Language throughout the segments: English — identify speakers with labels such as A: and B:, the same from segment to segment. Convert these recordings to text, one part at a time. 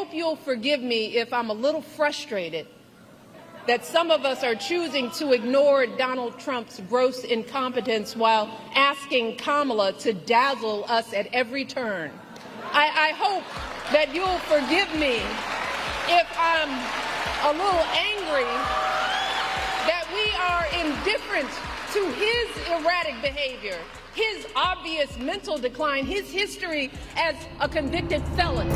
A: hope you'll forgive me if I'm a little frustrated that some of us are choosing to ignore Donald Trump's gross incompetence while asking Kamala to dazzle us at every turn. I hope that you'll forgive me if I'm a little angry that we are indifferent to his erratic behavior, his obvious mental decline, his history as a convicted felon.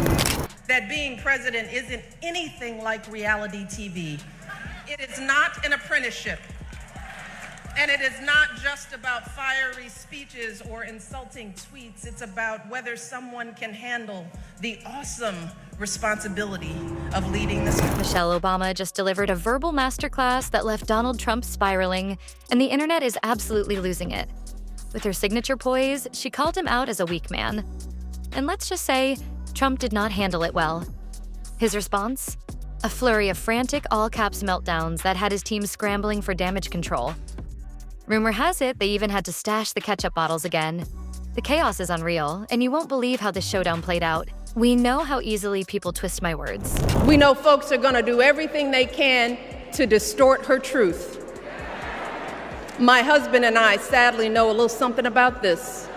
B: That being president isn't anything like reality TV. It is not an apprenticeship. And it is not just about fiery speeches or insulting tweets. It's about whether someone can handle the awesome responsibility of leading this country.
C: Michelle Obama just delivered a verbal masterclass that left Donald Trump spiraling, and the internet is absolutely losing it. With her signature poise, she called him out as a weak man. And let's just say, Trump did not handle it well. His response? A flurry of frantic all-caps meltdowns that had his team scrambling for damage control. Rumor has it they even had to stash the ketchup bottles again. The chaos is unreal, and you won't believe how this showdown played out. We know how easily people twist my words.
A: We know folks are going to do everything they can to distort her truth. My husband and I sadly know a little something about this.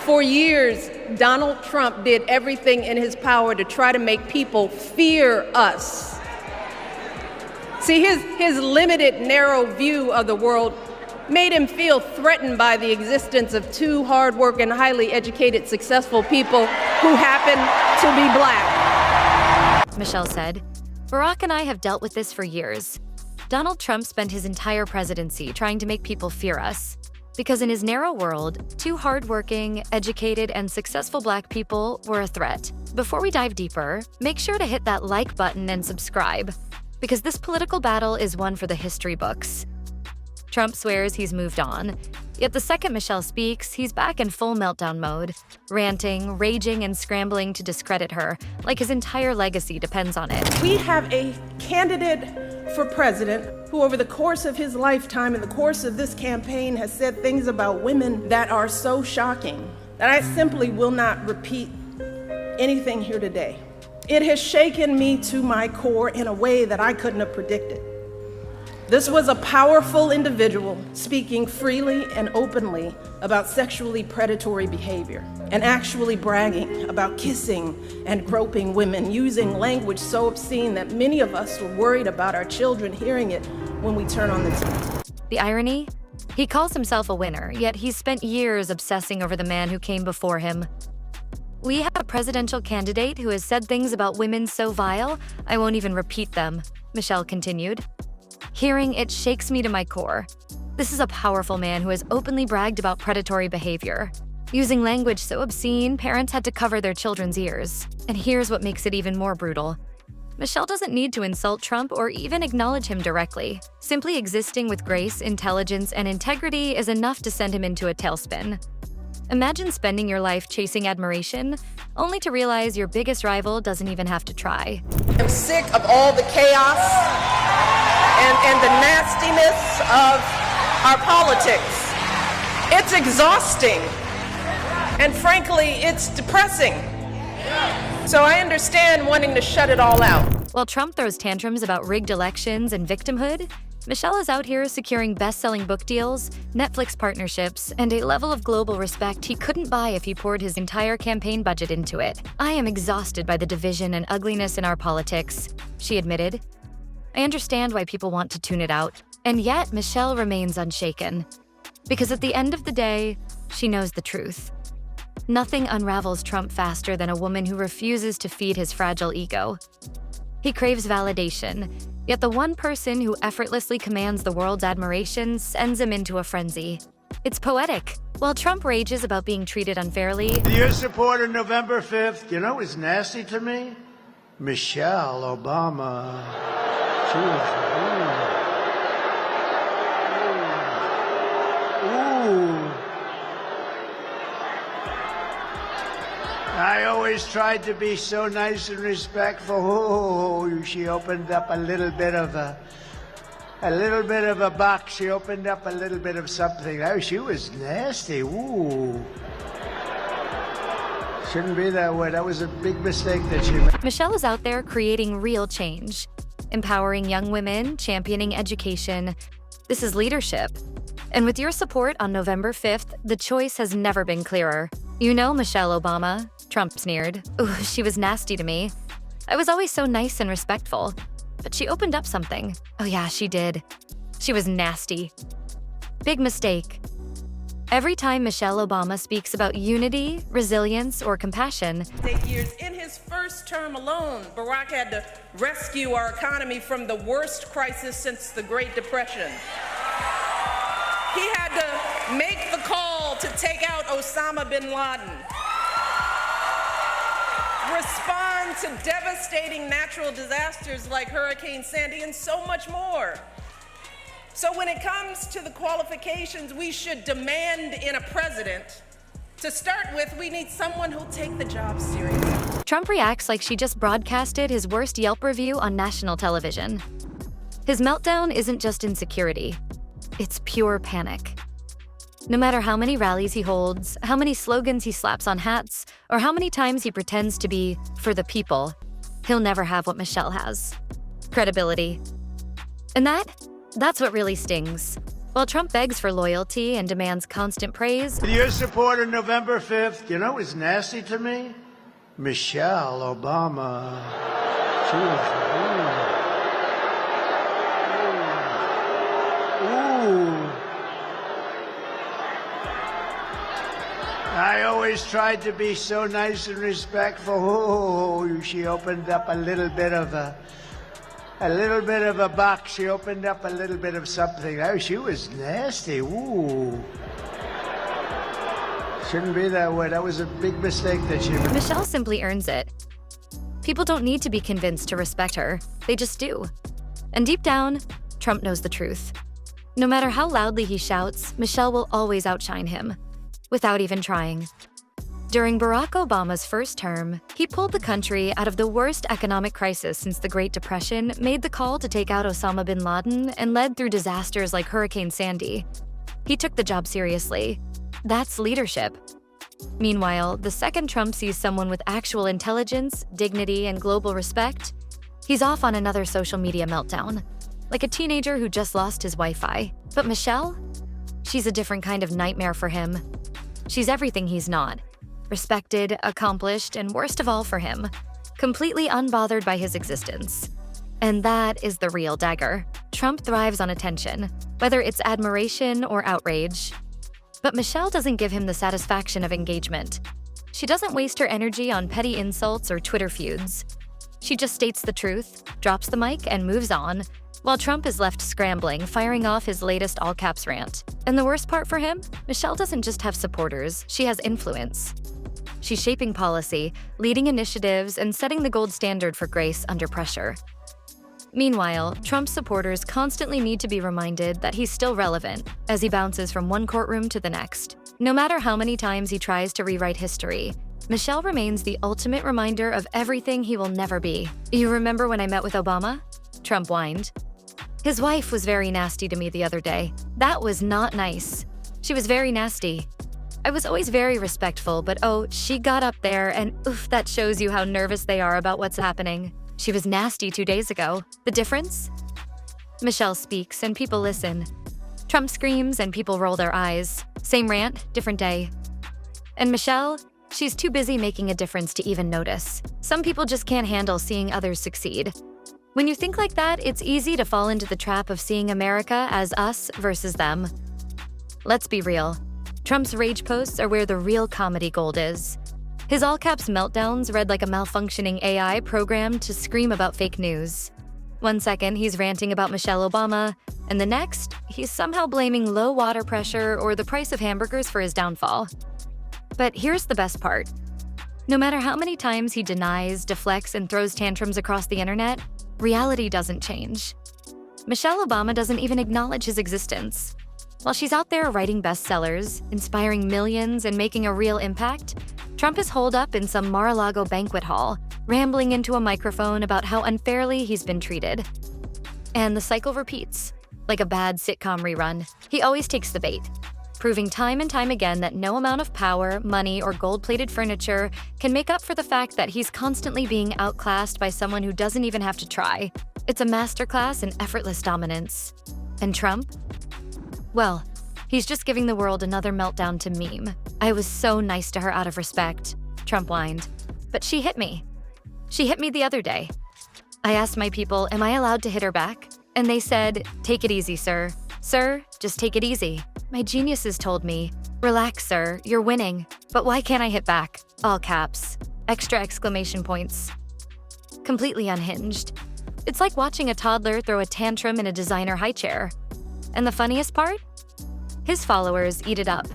A: For years, Donald Trump did everything in his power to try to make people fear us. See, his limited, narrow view of the world made him feel threatened by the existence of two hardworking, highly educated, successful people who happen to be black.
C: Michelle said, Barack and I have dealt with this for years. Donald Trump spent his entire presidency trying to make people fear us. Because in his narrow world, two hardworking, educated, and successful black people were a threat. Before we dive deeper, make sure to hit that like button and subscribe, because this political battle is one for the history books. Trump swears he's moved on, yet the second Michelle speaks, he's back in full meltdown mode, ranting, raging, and scrambling to discredit her, like his entire legacy depends on it.
B: We have a candidate for president who over the course of his lifetime, in the course of this campaign, has said things about women that are so shocking that I simply will not repeat anything here today. It has shaken me to my core in a way that I couldn't have predicted. This was a powerful individual speaking freely and openly about sexually predatory behavior and actually bragging about kissing and groping women, using language so obscene that many of us were worried about our children hearing it when we turn on the TV.
C: The irony? He calls himself a winner, yet he's spent years obsessing over the man who came before him. We have a presidential candidate who has said things about women so vile, I won't even repeat them, Michelle continued. Hearing it shakes me to my core. This is a powerful man who has openly bragged about predatory behavior. Using language so obscene, parents had to cover their children's ears. And here's what makes it even more brutal. Michelle doesn't need to insult Trump or even acknowledge him directly. Simply existing with grace, intelligence, and integrity is enough to send him into a tailspin. Imagine spending your life chasing admiration, only to realize your biggest rival doesn't even have to try.
B: I'm sick of all the chaos and the nastiness of our politics. It's exhausting. And frankly, it's depressing. So I understand wanting to shut it all out.
C: While Trump throws tantrums about rigged elections and victimhood, Michelle is out here securing best-selling book deals, Netflix partnerships, and a level of global respect he couldn't buy if he poured his entire campaign budget into it. I am exhausted by the division and ugliness in our politics, she admitted. I understand why people want to tune it out, and yet Michelle remains unshaken. Because at the end of the day, she knows the truth. Nothing unravels Trump faster than a woman who refuses to feed his fragile ego. He craves validation, yet the one person who effortlessly commands the world's admiration sends him into a frenzy. It's poetic. While Trump rages about being treated unfairly,
D: Your support on November 5th, you know what's nasty to me? Michelle Obama. She was, ooh. I always tried to be so nice and respectful. Oh, she opened up a little bit of a box. She opened up a little bit of something. Oh, she was nasty. Ooh. Shouldn't be that way. That was a big mistake that she made.
C: Michelle is out there creating real change, empowering young women, championing education. This is leadership. And with your support on November 5th, the choice has never been clearer. You know Michelle Obama, Trump sneered. Ooh, she was nasty to me. I was always so nice and respectful. But she opened up something. Oh yeah, she did. She was nasty. Big mistake. Every time Michelle Obama speaks about unity, resilience, or compassion,
B: 8 years. In his first term alone, Barack had to rescue our economy from the worst crisis since the Great Depression. He had to make the call to take out Osama bin Laden, respond to devastating natural disasters like Hurricane Sandy, and so much more. So when it comes to the qualifications we should demand in a president, to start with, we need someone who'll take the job seriously.
C: Trump reacts like she just broadcasted his worst Yelp review on national television. His meltdown isn't just insecurity. It's pure panic. No matter how many rallies he holds, how many slogans he slaps on hats, or how many times he pretends to be for the people, he'll never have what Michelle has: credibility. And that's what really stings. While Trump begs for loyalty and demands constant praise,
D: With your support on November 5th, you know what's nasty to me? Michelle Obama. She was, ooh. I always tried to be so nice and respectful. Oh, she opened up a little bit of a box. She opened up a little bit of something. Oh, she was nasty. Ooh. Shouldn't be that way. That was a big mistake that she made.
C: Michelle simply earns it. People don't need to be convinced to respect her. They just do. And deep down, Trump knows the truth. No matter how loudly he shouts, Michelle will always outshine him, without even trying. During Barack Obama's first term, he pulled the country out of the worst economic crisis since the Great Depression, made the call to take out Osama bin Laden, and led through disasters like Hurricane Sandy. He took the job seriously. That's leadership. Meanwhile, the second Trump sees someone with actual intelligence, dignity, and global respect, he's off on another social media meltdown, like a teenager who just lost his Wi-Fi. But Michelle? She's a different kind of nightmare for him. She's everything he's not. Respected, accomplished, and worst of all for him, completely unbothered by his existence. And that is the real dagger. Trump thrives on attention, whether it's admiration or outrage. But Michelle doesn't give him the satisfaction of engagement. She doesn't waste her energy on petty insults or Twitter feuds. She just states the truth, drops the mic, and moves on, while Trump is left scrambling, firing off his latest all-caps rant. And the worst part for him? Michelle doesn't just have supporters, she has influence. She's shaping policy, leading initiatives, and setting the gold standard for grace under pressure. Meanwhile, Trump's supporters constantly need to be reminded that he's still relevant as he bounces from one courtroom to the next. No matter how many times he tries to rewrite history, Michelle remains the ultimate reminder of everything he will never be. You remember when I met with Obama? Trump whined. His wife was very nasty to me the other day. That was not nice. She was very nasty. I was always very respectful, but oh, she got up there and oof, that shows you how nervous they are about what's happening. She was nasty 2 days ago. The difference? Michelle speaks and people listen. Trump screams and people roll their eyes. Same rant, different day. And Michelle, she's too busy making a difference to even notice. Some people just can't handle seeing others succeed. When you think like that, it's easy to fall into the trap of seeing America as us versus them. Let's be real. Trump's rage posts are where the real comedy gold is. His all-caps meltdowns read like a malfunctioning AI programmed to scream about fake news. One second, he's ranting about Michelle Obama, and the next, he's somehow blaming low water pressure or the price of hamburgers for his downfall. But here's the best part. No matter how many times he denies, deflects, and throws tantrums across the internet, reality doesn't change. Michelle Obama doesn't even acknowledge his existence. While she's out there writing bestsellers, inspiring millions, and making a real impact, Trump is holed up in some Mar-a-Lago banquet hall, rambling into a microphone about how unfairly he's been treated. And the cycle repeats, like a bad sitcom rerun. He always takes the bait. proving time and time again that no amount of power, money, or gold-plated furniture can make up for the fact that he's constantly being outclassed by someone who doesn't even have to try. It's a masterclass in effortless dominance. And Trump? Well, he's just giving the world another meltdown to meme. I was so nice to her out of respect, Trump whined. But she hit me. She hit me the other day. I asked my people, am I allowed to hit her back? And they said, take it easy, sir. Sir, just take it easy. My geniuses told me, relax, sir, you're winning. But why can't I hit back? All caps. Extra exclamation points. Completely unhinged. It's like watching a toddler throw a tantrum in a designer high chair. And the funniest part? His followers eat it up.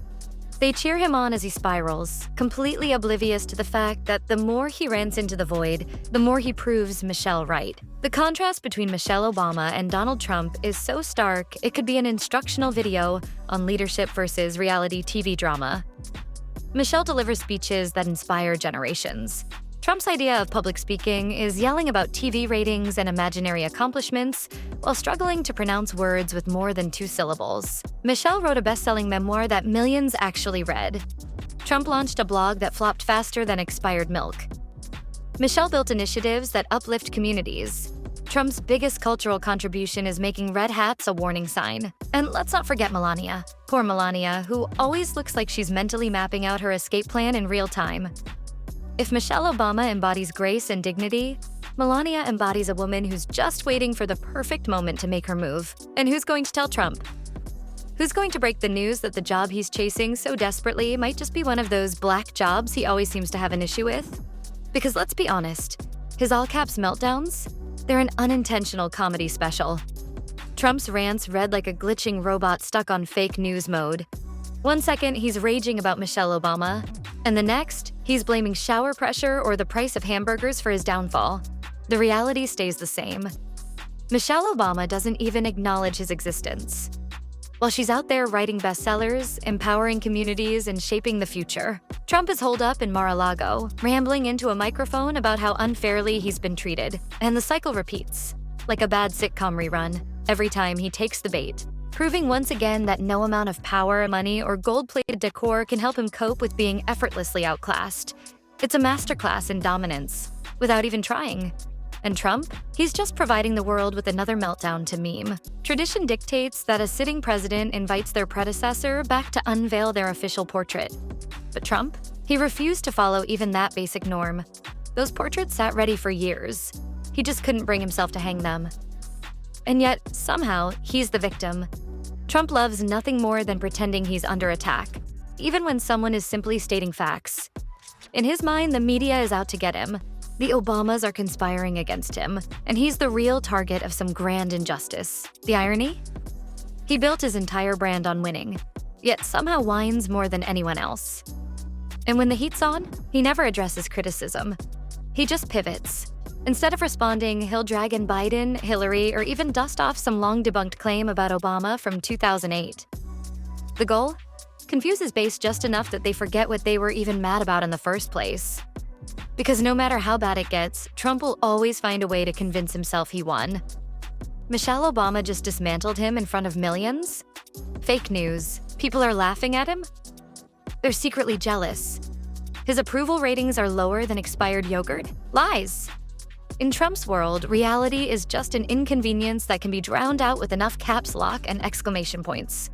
C: They cheer him on as he spirals, completely oblivious to the fact that the more he rants into the void, the more he proves Michelle right. The contrast between Michelle Obama and Donald Trump is so stark, it could be an instructional video on leadership versus reality TV drama. Michelle delivers speeches that inspire generations. Trump's idea of public speaking is yelling about TV ratings and imaginary accomplishments while struggling to pronounce words with more than 2 syllables. Michelle wrote a best-selling memoir that millions actually read. Trump launched a blog that flopped faster than expired milk. Michelle built initiatives that uplift communities. Trump's biggest cultural contribution is making red hats a warning sign. And let's not forget Melania. Poor Melania, who always looks like she's mentally mapping out her escape plan in real time. If Michelle Obama embodies grace and dignity, Melania embodies a woman who's just waiting for the perfect moment to make her move. And who's going to tell Trump? Who's going to break the news that the job he's chasing so desperately might just be one of those black jobs he always seems to have an issue with? Because let's be honest, his all-caps meltdowns? They're an unintentional comedy special. Trump's rants read like a glitching robot stuck on fake news mode. One second, he's raging about Michelle Obama, and the next, he's blaming shower pressure or the price of hamburgers for his downfall. The reality stays the same. Michelle Obama doesn't even acknowledge his existence. While she's out there writing bestsellers, empowering communities, and shaping the future, Trump is holed up in Mar-a-Lago, rambling into a microphone about how unfairly he's been treated. And the cycle repeats, like a bad sitcom rerun, every time he takes the bait, proving once again that no amount of power, money, or gold-plated decor can help him cope with being effortlessly outclassed. It's a masterclass in dominance, without even trying. And Trump? He's just providing the world with another meltdown to meme. Tradition dictates that a sitting president invites their predecessor back to unveil their official portrait. But Trump? He refused to follow even that basic norm. Those portraits sat ready for years. He just couldn't bring himself to hang them. And yet, somehow, he's the victim. Trump loves nothing more than pretending he's under attack, even when someone is simply stating facts. In his mind, the media is out to get him. The Obamas are conspiring against him, and he's the real target of some grand injustice. The irony? He built his entire brand on winning, yet somehow whines more than anyone else. And when the heat's on, he never addresses criticism. He just pivots. Instead of responding, he'll drag in Biden, Hillary, or even dust off some long-debunked claim about Obama from 2008. The goal? Confuse his base just enough that they forget what they were even mad about in the first place. Because no matter how bad it gets, Trump will always find a way to convince himself he won. Michelle Obama just dismantled him in front of millions? Fake news. People are laughing at him? They're secretly jealous. His approval ratings are lower than expired yogurt? Lies. In Trump's world, reality is just an inconvenience that can be drowned out with enough caps lock and exclamation points.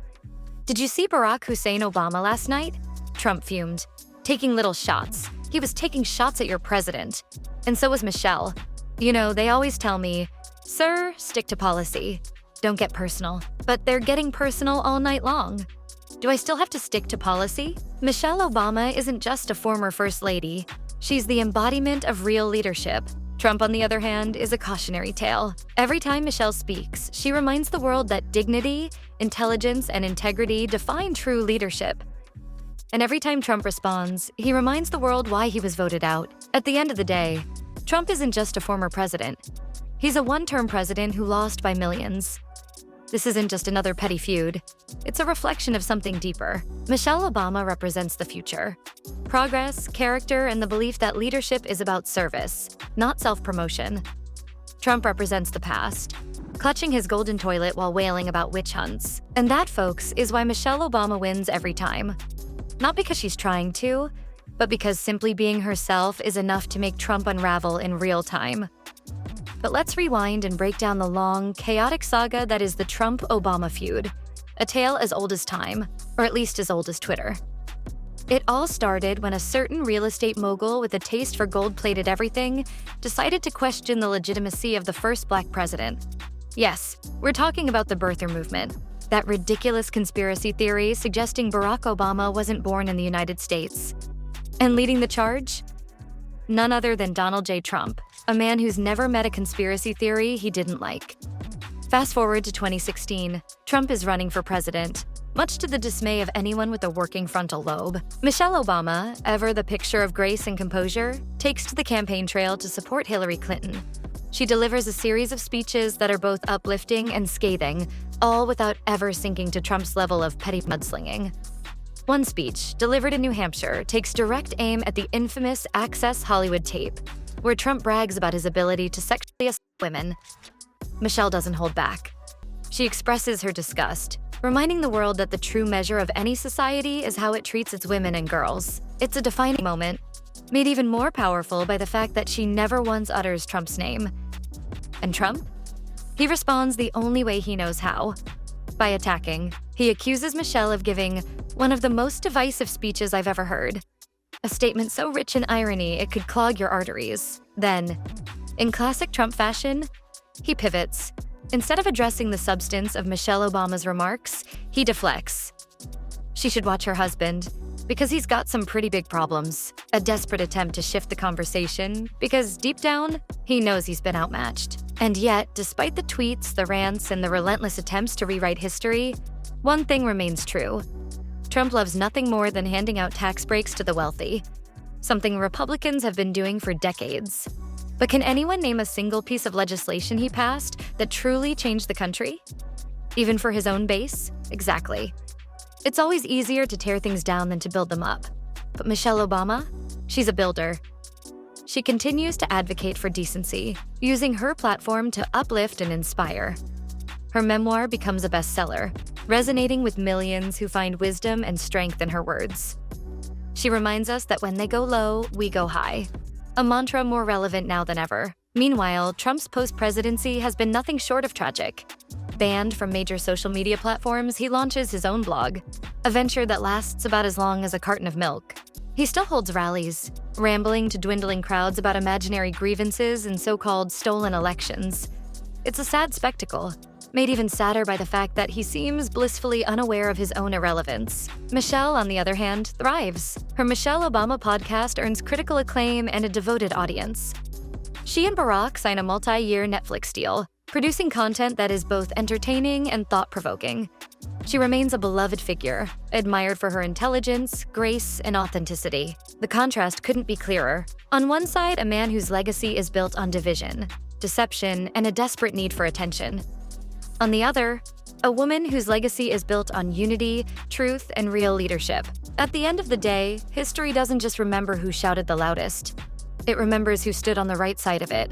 C: Did you see Barack Hussein Obama last night? Trump fumed. Taking little shots. He was taking shots at your president. And so was Michelle. You know, they always tell me, sir, stick to policy. Don't get personal. But they're getting personal all night long. Do I still have to stick to policy? Michelle Obama isn't just a former first lady. She's the embodiment of real leadership. Trump, on the other hand, is a cautionary tale. Every time Michelle speaks, she reminds the world that dignity, intelligence, and integrity define true leadership. And every time Trump responds, he reminds the world why he was voted out. At the end of the day, Trump isn't just a former president. He's a one-term president who lost by millions. This isn't just another petty feud. It's a reflection of something deeper. Michelle Obama represents the future. Progress, character, and the belief that leadership is about service, not self-promotion. Trump represents the past. clutching his golden toilet while wailing about witch hunts. And that, folks, is why Michelle Obama wins every time. Not because she's trying to, but because simply being herself is enough to make Trump unravel in real time. But let's rewind and break down the long, chaotic saga that is the Trump-Obama feud, a tale as old as time, or at least as old as Twitter. It all started when a certain real estate mogul with a taste for gold-plated everything decided to question the legitimacy of the first Black president. Yes, we're talking about the birther movement, that ridiculous conspiracy theory suggesting Barack Obama wasn't born in the United States. And leading the charge? None other than Donald J. Trump, a man who's never met a conspiracy theory he didn't like. Fast forward to 2016, Trump is running for president, much to the dismay of anyone with a working frontal lobe. Michelle Obama, ever the picture of grace and composure, takes to the campaign trail to support Hillary Clinton. She delivers a series of speeches that are both uplifting and scathing, all without ever sinking to Trump's level of petty mudslinging. One speech, delivered in New Hampshire, takes direct aim at the infamous Access Hollywood tape, where Trump brags about his ability to sexually assault women. Michelle doesn't hold back. She expresses her disgust, reminding the world that the true measure of any society is how it treats its women and girls. It's a defining moment, made even more powerful by the fact that she never once utters Trump's name. And Trump? He responds the only way he knows how, by attacking. He accuses Michelle of giving one of the most divisive speeches I've ever heard. A statement so rich in irony it could clog your arteries. Then, in classic Trump fashion, he pivots. Instead of addressing the substance of Michelle Obama's remarks, he deflects. She should watch her husband, because he's got some pretty big problems. A desperate attempt to shift the conversation, because deep down, he knows he's been outmatched. And yet, despite the tweets, the rants, and the relentless attempts to rewrite history, one thing remains true. Trump loves nothing more than handing out tax breaks to the wealthy, something Republicans have been doing for decades. But can anyone name a single piece of legislation he passed that truly changed the country? Even for his own base? Exactly. It's always easier to tear things down than to build them up. But Michelle Obama? She's a builder. She continues to advocate for decency, using her platform to uplift and inspire. Her memoir becomes a bestseller, resonating with millions who find wisdom and strength in her words. She reminds us that when they go low, we go high, a mantra more relevant now than ever. Meanwhile, Trump's post-presidency has been nothing short of tragic. Banned from major social media platforms, he launches his own blog, a venture that lasts about as long as a carton of milk. He still holds rallies, rambling to dwindling crowds about imaginary grievances and so-called stolen elections. It's a sad spectacle, made even sadder by the fact that he seems blissfully unaware of his own irrelevance. Michelle, on the other hand, thrives. Her Michelle Obama podcast earns critical acclaim and a devoted audience. She and Barack sign a multi-year Netflix deal, producing content that is both entertaining and thought-provoking. She remains a beloved figure, admired for her intelligence, grace, and authenticity. The contrast couldn't be clearer. On one side, a man whose legacy is built on division, deception, and a desperate need for attention. On the other, a woman whose legacy is built on unity, truth, and real leadership. At the end of the day, history doesn't just remember who shouted the loudest. It remembers who stood on the right side of it.